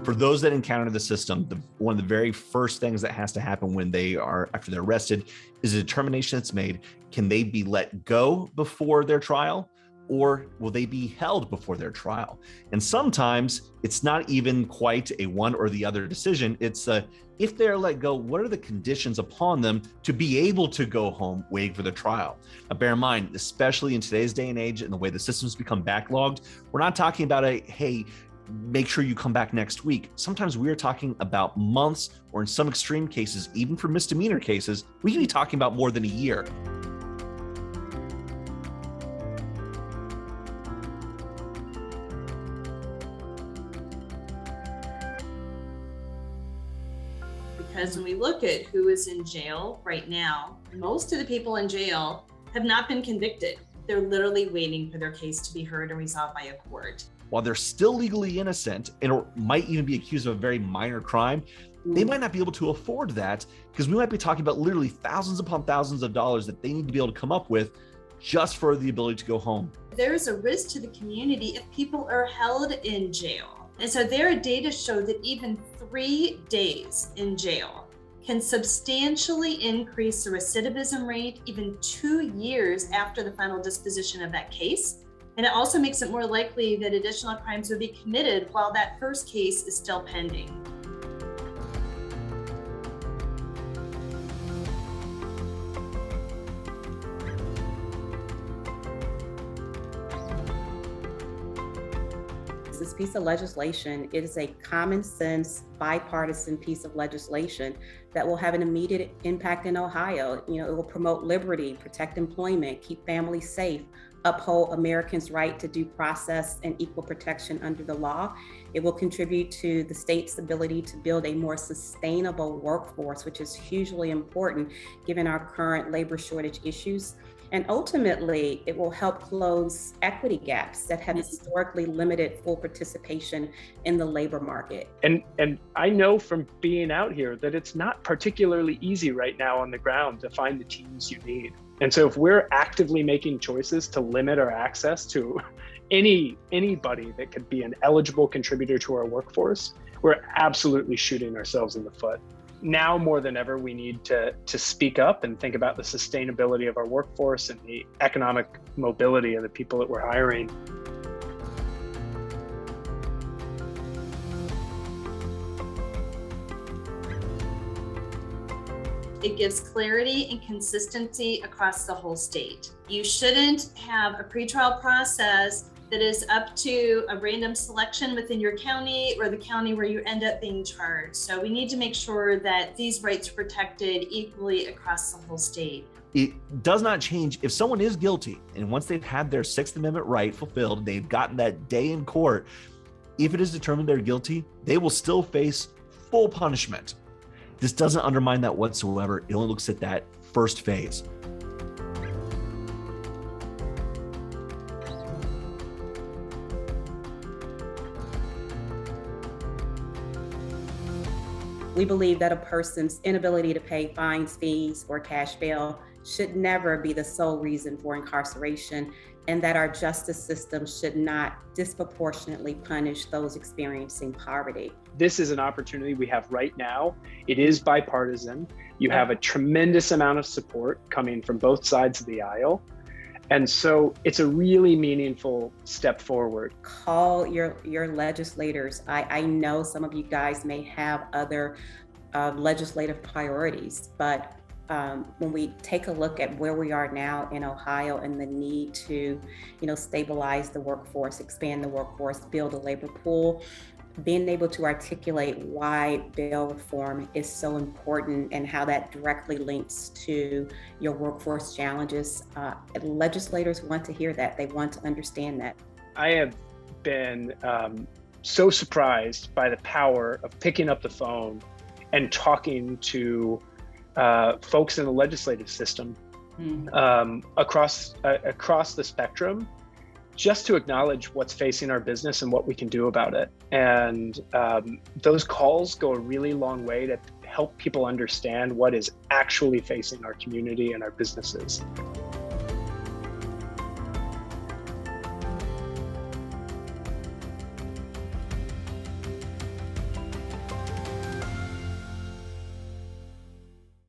For those that encounter the system, one of the very first things that has to happen when after they're arrested, is a determination that's made. Can they be let go before their trial, or will they be held before their trial? And sometimes it's not even quite a one or the other decision. It's if they're let go, what are the conditions upon them to be able to go home waiting for the trial? Now, bear in mind, especially in today's day and age and the way the systems become backlogged, we're not talking about hey, make sure you come back next week. Sometimes we are talking about months, or in some extreme cases, even for misdemeanor cases, we can be talking about more than a year. Because when we look at who is in jail right now, most of the people in jail have not been convicted. They're literally waiting for their case to be heard and resolved by a court. While they're still legally innocent and might even be accused of a very minor crime, they might not be able to afford that, because we might be talking about literally thousands upon thousands of dollars that they need to be able to come up with just for the ability to go home. There is a risk to the community if people are held in jail. And so their data show that even 3 days in jail can substantially increase the recidivism rate even 2 years after the final disposition of that case. And it also makes it more likely that additional crimes would be committed while that first case is still pending. This piece of legislation, it is a common sense, bipartisan piece of legislation that will have an immediate impact in Ohio. It will promote liberty, protect employment, keep families safe, uphold Americans' right to due process and equal protection under the law. It will contribute to the state's ability to build a more sustainable workforce, which is hugely important given our current labor shortage issues. And ultimately, it will help close equity gaps that have historically limited full participation in the labor market. And I know from being out here that it's not particularly easy right now on the ground to find the teams you need. And so if we're actively making choices to limit our access to anybody that could be an eligible contributor to our workforce, we're absolutely shooting ourselves in the foot. Now more than ever, we need to speak up and think about the sustainability of our workforce and the economic mobility of the people that we're hiring. It gives clarity and consistency across the whole state. You shouldn't have a pretrial process that is up to a random selection within your county or the county where you end up being charged. So we need to make sure that these rights are protected equally across the whole state. It does not change if someone is guilty, and once they've had their Sixth Amendment right fulfilled, they've gotten that day in court, if it is determined they're guilty, they will still face full punishment. This doesn't undermine that whatsoever. It only looks at that first phase. We believe that a person's inability to pay fines, fees, or cash bail should never be the sole reason for incarceration, and that our justice system should not disproportionately punish those experiencing poverty. This is an opportunity we have right now. It is bipartisan. You have a tremendous amount of support coming from both sides of the aisle. And so it's a really meaningful step forward. Call your legislators. I know some of you guys may have other legislative priorities, but when we take a look at where we are now in Ohio and the need to, stabilize the workforce, expand the workforce, build a labor pool, being able to articulate why bail reform is so important and how that directly links to your workforce challenges. Legislators want to hear that. They want to understand that. I have been so surprised by the power of picking up the phone and talking to folks in the legislative system across the spectrum, just to acknowledge what's facing our business and what we can do about it. And those calls go a really long way to help people understand what is actually facing our community and our businesses.